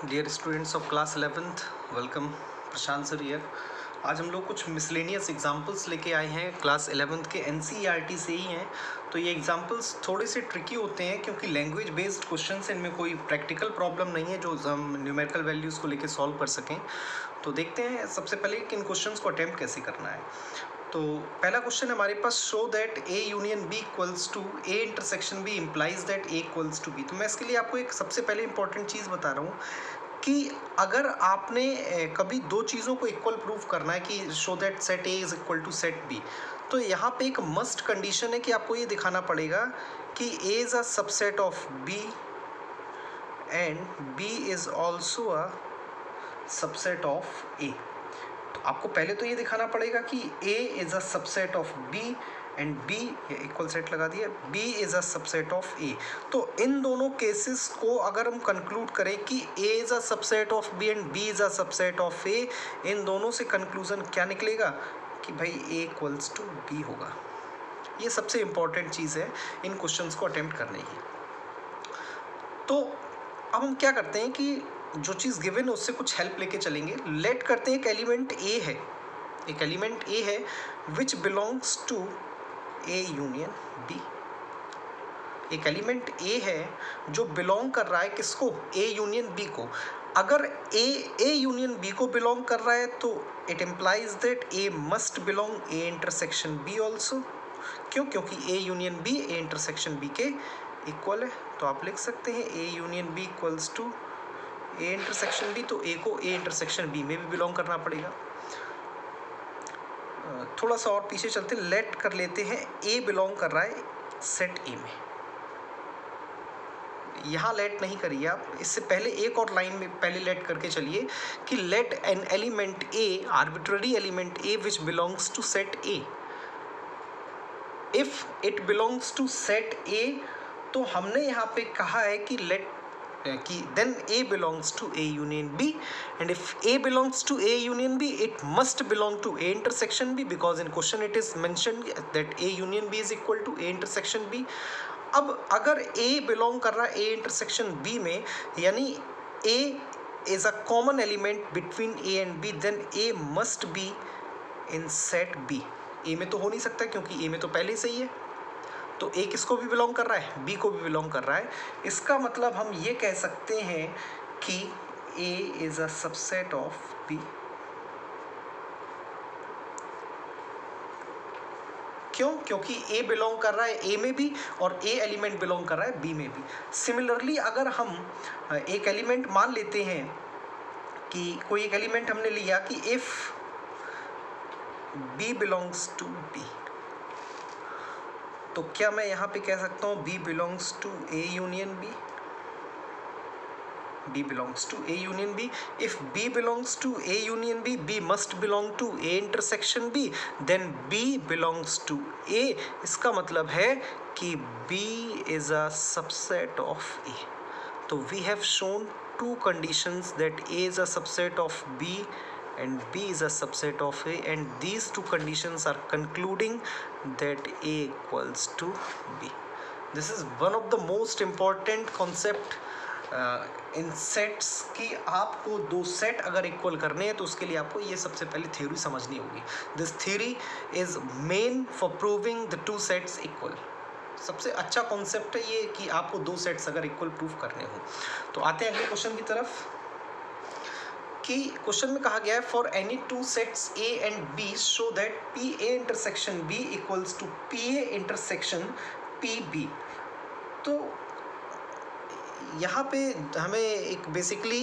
Dear students of class 11th, welcome. Prashant sir here. आज हम लोग कुछ मिसलेनियस एग्जांपल्स लेके आए हैं क्लास 11th के एनसीईआरटी से ही हैं। तो ये एग्जांपल्स थोड़े से ट्रिकी होते हैं क्योंकि लैंग्वेज बेस्ड क्वेश्चंस, इनमें कोई प्रैक्टिकल प्रॉब्लम नहीं है जो हम न्यूमेरिकल वैल्यूज़ को लेके सॉल्व कर सकें। तो देखते हैं सबसे पहले कि इन क्वेश्चंस को अटैम्प्ट कैसे करना है। तो पहला क्वेश्चन हमारे पास, show that A union B equals to A intersection B implies that A equals to B. तो मैं इसके लिए आपको एक सबसे पहले इंपॉर्टेंट चीज़ बता रहा हूँ कि अगर आपने कभी दो चीज़ों को इक्वल प्रूव करना है कि show that set A is equal to set B, तो यहाँ पे एक मस्ट कंडीशन है कि आपको ये दिखाना पड़ेगा कि A is a subset of B and B is also a subset of A. तो आपको पहले तो ये दिखाना पड़ेगा कि A is a subset of B and B, equal set लगा दिया, B is a subset of A। तो इन दोनों केसेस को अगर हम कंक्लूड करें कि A is a subset of B and B is a subset of A, इन दोनों से कंक्लूजन क्या निकलेगा कि भाई A इक्वल्स टू B होगा। ये सबसे इम्पॉर्टेंट चीज़ है इन क्वेश्चंस को अटेम्प्ट करने की। तो अब हम क्या करते हैं कि जो चीज़ गिवन है उससे कुछ हेल्प लेके चलेंगे। लेट करते हैं एक एलिमेंट ए है, एक एलिमेंट ए है which belongs to A union B. एक एलिमेंट ए है जो बिलोंग कर रहा है किसको, ए यूनियन बी को। अगर ए यूनियन बी को बिलोंग कर रहा है तो it implies that A must belong A intersection B also. क्यों? क्योंकि A union B A intersection B के इक्वल है। तो आप लिख सकते हैं A union B equals to A intersection B. तो ए को ए इंटरसेक्शन बी में भी बिलोंग करना पड़ेगा। थोड़ा सा और पीछे चलते, लेट कर लेते हैं ए बिलोंग कर रहा है सेट ए में। यहाँ लेट नहीं करिए आप, इससे पहले एक और लाइन में पहले लेट करके चलिए कि let an element A, arbitrary element A which belongs to set A, if it belongs to set A, तो हमने यहाँ पे कहा है कि लेट कि then A belongs to A union B, and if A belongs to A union B, it must belong to A intersection B, because in question it is mentioned that A union B is equal to A intersection B. अब अगर A belong कर रहा है A intersection B में, यानी A is a common element between A and B, then A must be in set B. A में तो हो नहीं सकता क्योंकि A में तो पहले से ही है। तो ए किसको भी बिलोंग कर रहा है, बी को भी बिलोंग कर रहा है। इसका मतलब हम ये कह सकते हैं कि A is a subset of B. क्यों? क्योंकि ए बिलोंग कर रहा है ए में भी और ए एलिमेंट बिलोंग कर रहा है बी में भी। सिमिलरली अगर हम एक एलिमेंट मान लेते हैं कि कोई एक एलिमेंट हमने लिया कि if B belongs to B, तो क्या मैं यहाँ पे कह सकता हूँ B belongs to A union B? B belongs to A union B. If B belongs to A union B, B must belong to A intersection B. Then B belongs to A. इसका मतलब है कि B is a subset of A. तो we have shown two conditions that A is a subset of B and B is a subset of A, and these two conditions are concluding that A equals to B. This is one of the most important concept in sets की। आपको दो set अगर equal करने हैं तो उसके लिए आपको ये सबसे पहले थ्योरी समझनी होगी। This theory is main for proving the two sets equal. सबसे अच्छा कॉन्सेप्ट है ये कि आपको दो सेट्स अगर इक्वल प्रूव करने हो। तो आते हैं अगले क्वेश्चन की तरफ कि क्वेश्चन में कहा गया है for any two sets A and B show that P A intersection B equals to P A intersection P B. तो यहाँ पे हमें एक बेसिकली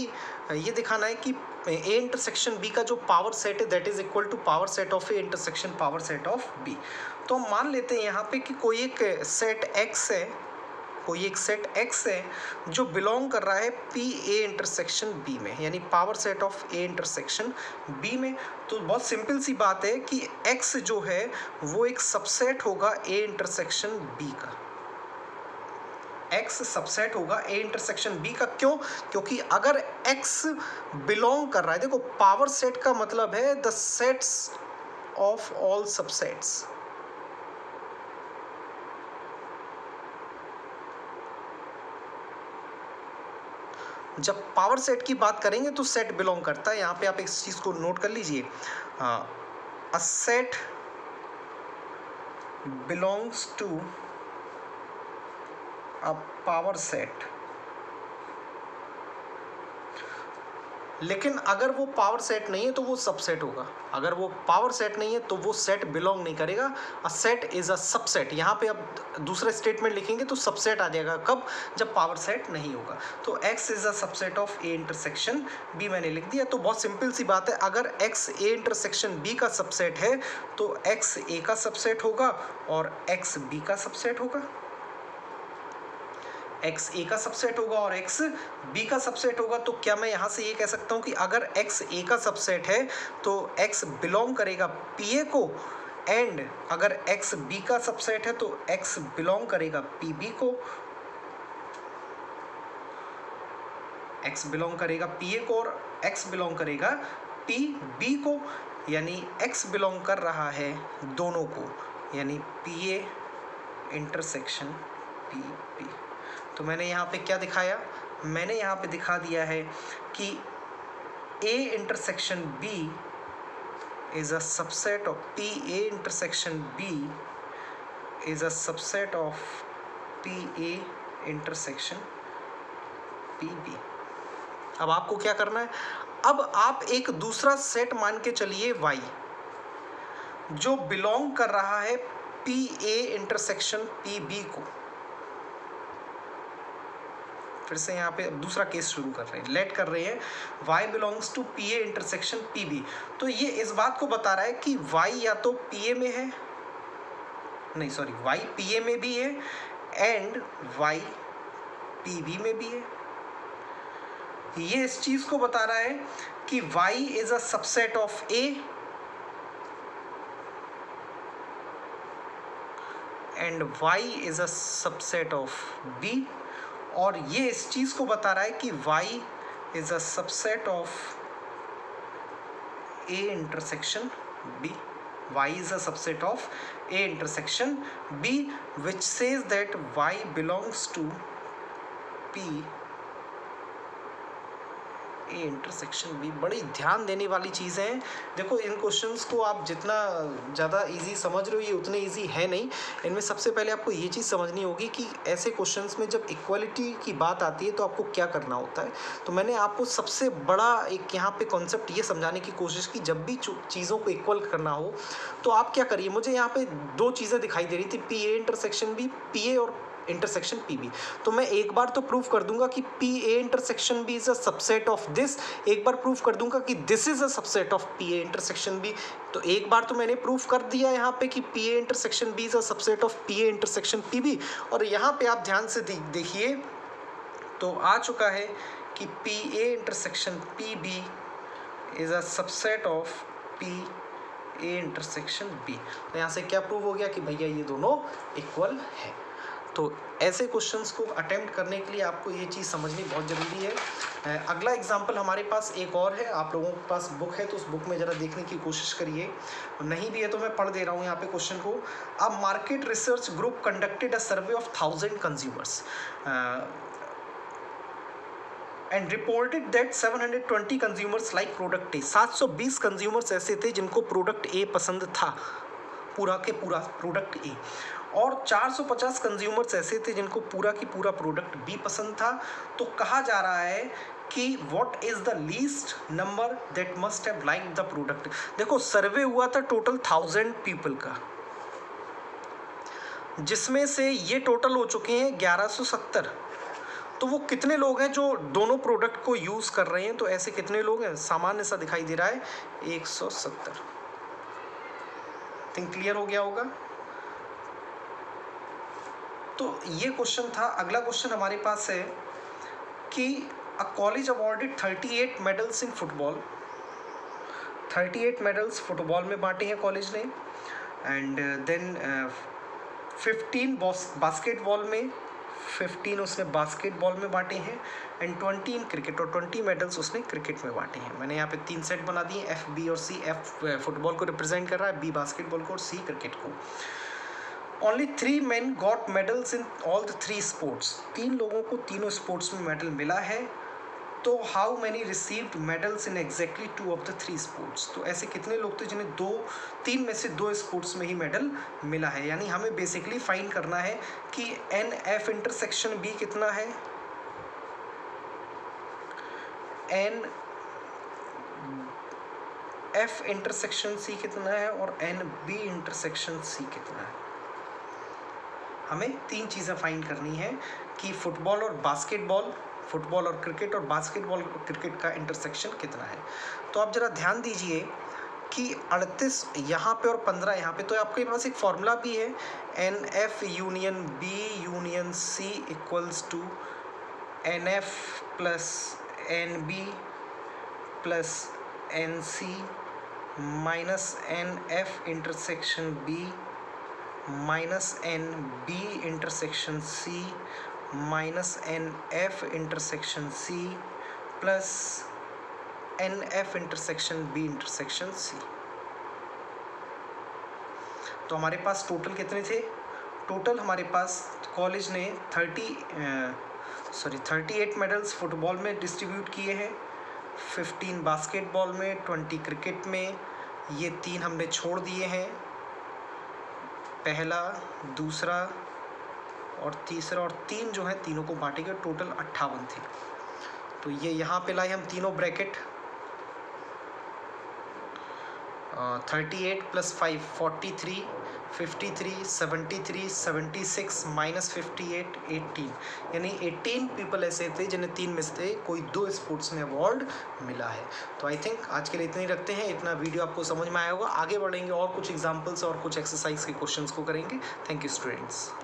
ये दिखाना है कि ए इंटरसेक्शन बी का जो पावर सेट है that is equal to power set of A intersection power set of B. तो हम मान लेते हैं यहाँ पे कि कोई एक सेट एक्स है, कोई एक सेट एक्स है जो बिलोंग कर रहा है पी ए इंटरसेक्शन बी में, यानी power set of A intersection B में। तो बहुत सिंपल सी बात है कि एक्स जो है वो एक सबसेट होगा ए इंटरसेक्शन बी का। एक्स सबसेट होगा ए इंटरसेक्शन बी का। क्यों? क्योंकि अगर एक्स बिलोंग कर रहा है, देखो पावर सेट का मतलब है the sets of all subsets. जब पावर सेट की बात करेंगे तो सेट बिलोंग करता है, यहाँ पे आप इस चीज़ को नोट कर लीजिए, a set belongs to a power set. लेकिन अगर वो पावर सेट नहीं है तो वो सबसेट होगा। अगर वो पावर सेट नहीं है तो वो सेट बिलोंग नहीं करेगा। A set is a subset. यहाँ पे अब दूसरा स्टेटमेंट लिखेंगे तो सबसेट आ जाएगा, कब? जब पावर सेट नहीं होगा। तो x is a subset of a intersection b मैंने लिख दिया। तो बहुत सिंपल सी बात है, अगर x a इंटरसेक्शन b का सबसेट है तो x a का सबसेट होगा और x b का सबसेट होगा। x a का सबसेट होगा और x b का सबसेट होगा। तो क्या मैं यहाँ से ये कह सकता हूँ कि अगर x a का सबसेट है तो x बिलोंग करेगा pa को, एंड अगर x b का सबसेट है तो x बिलोंग करेगा pb को। x बिलोंग करेगा pa को और x बिलोंग करेगा pb को, यानी x बिलोंग कर रहा है दोनों को, यानी pa इंटरसेक्शन pb। तो मैंने यहाँ पे क्या दिखाया? मैंने यहाँ पे दिखा दिया है कि A intersection B is a subset of PA intersection B is a subset of PA intersection PB। अब आपको क्या करना है? अब आप एक दूसरा सेट मान के चलिए Y, जो बिलोंग कर रहा है PA इंटरसेक्शन PB को। फिर से यहाँ पे दूसरा केस शुरू कर रहे हैं, लेट कर रहे हैं y belongs to pa intersection pb। तो ये इस बात को बता रहा है कि y या तो pa में है, नहीं सॉरी, y pa में भी है एंड y pb में भी है। ये इस चीज को बता रहा है कि y is a subset of a and y is a subset of b, और ये इस चीज को बता रहा है कि y is a subset of a intersection b। y is a subset of a intersection b, which says that y belongs to p A intersection भी। बड़ी ध्यान देने वाली चीज़ें हैं। देखो, इन क्वेश्चंस को आप जितना ज़्यादा इजी समझ रहे हो ये उतने इजी है नहीं। इनमें सबसे पहले आपको ये चीज़ समझनी होगी कि ऐसे क्वेश्चंस में जब इक्वालिटी की बात आती है तो आपको क्या करना होता है। तो मैंने आपको सबसे बड़ा एक यहाँ पे कॉन्सेप्ट ये समझाने की कोशिश की, जब भी चीज़ों को इक्वल करना हो तो आप क्या करिए। मुझे यहाँ पे दो चीज़ें दिखाई दे रही थी, P A intersection B, P A और इंटरसेक्शन पीबी। तो मैं एक बार तो प्रूफ कर दूंगा कि P A intersection B is a subset of this, एक बार प्रूफ कर दूंगा कि this is a subset of P A intersection B. तो एक बार तो मैंने प्रूफ कर दिया यहाँ पे कि P A intersection B is a subset of P A intersection P B. और यहाँ पे आप ध्यान से देखिए तो आ चुका है कि P A intersection P B is a subset of P A intersection B. तो यहाँ से क्या प्रूव हो गया कि भैया ये दोनों इक्वल है। तो ऐसे क्वेश्चंस को अटेम्प्ट करने के लिए आपको ये चीज़ समझनी बहुत ज़रूरी है। अगला एग्जांपल हमारे पास एक और है। आप लोगों के पास बुक है तो उस बुक में ज़रा देखने की कोशिश करिए, नहीं भी है तो मैं पढ़ दे रहा हूँ यहाँ पे क्वेश्चन को। अब market research group conducted a survey of 1000 consumers and reported that 720 consumers like product A. 720 consumers ऐसे थे जिनको प्रोडक्ट ए पसंद था, पूरा के पूरा प्रोडक्ट ए, और 450 कंज्यूमर्स ऐसे थे जिनको पूरा की पूरा प्रोडक्ट बी पसंद था। तो कहा जा रहा है कि what is the least number that must have like the product. देखो, सर्वे हुआ था टोटल 1000 पीपल का, जिसमें से ये टोटल हो चुके हैं 1170। तो वो कितने लोग हैं जो दोनों प्रोडक्ट को यूज़ कर रहे हैं? तो ऐसे कितने लोग हैं? सामान्य सा दिखाई दे रहा है 170। थिंक क्लियर हो गया होगा। तो ये क्वेश्चन था। अगला क्वेश्चन हमारे पास है कि a college awarded 38 medals in football. 38 medals football में बांटे हैं कॉलेज ने, एंड देन 15 बास्केटबॉल में, 15 उसने बास्केटबॉल में बांटे हैं, एंड 20 इन क्रिकेट, और 20 मेडल्स उसने क्रिकेट में बांटे हैं। मैंने यहाँ पे 3 सेट बना दिए, एफ, बी और सी। एफ फुटबॉल को रिप्रेजेंट कर रहा है, बी बास्केटबॉल को और सी क्रिकेट को। Only 3 men got medals in all the 3 sports। 3 लोगों को तीनों स्पोर्ट्स में मेडल मिला है। तो how many received medals in exactly 2 of the 3 sports, तो ऐसे कितने लोग थे जिन्हें 3 में से 2 स्पोर्ट्स में ही मेडल मिला है। यानी हमें बेसिकली फाइंड करना है कि एन एफ इंटरसेक्शन बी कितना है, एन एफ इंटरसेक्शन सी कितना है और एन बी इंटरसेक्शन सी कितना है। हमें 3 चीज़ें फाइंड करनी है कि फुटबॉल और बास्केटबॉल, फुटबॉल और क्रिकेट और बास्केटबॉल और क्रिकेट का इंटरसेक्शन कितना है। तो आप ज़रा ध्यान दीजिए कि 38 यहाँ पे और 15 यहाँ पे, तो आपके पास एक फॉर्मूला भी है, n F union B union C equals to n F plus n B plus n C minus n F intersection B minus n B intersection C minus n F intersection C plus n F intersection B intersection C. तो हमारे पास total कितने थे, total हमारे पास college ने 38 medals football में distribute किए हैं, 15 basketball में, 20 क्रिकेट में, ये 3 हमने छोड़ दिए हैं, पहला, दूसरा और तीसरा, और 3 जो हैं तीनों को बांटेंगे, टोटल 58 थे। तो ये यहाँ पे लाए हम तीनों ब्रैकेट, 38 + 5 43, 53, 73, 76 माइनस 58 18, यानी 18 पीपल ऐसे थे जिन्हें 3 में से कोई 2 स्पोर्ट्स में अवार्ड मिला है। तो आई थिंक आज के लिए इतना ही रखते हैं, इतना वीडियो आपको समझ में आया होगा। आगे बढ़ेंगे और कुछ एग्जाम्पल्स और कुछ एक्सरसाइज के क्वेश्चंस को करेंगे। Thank you students.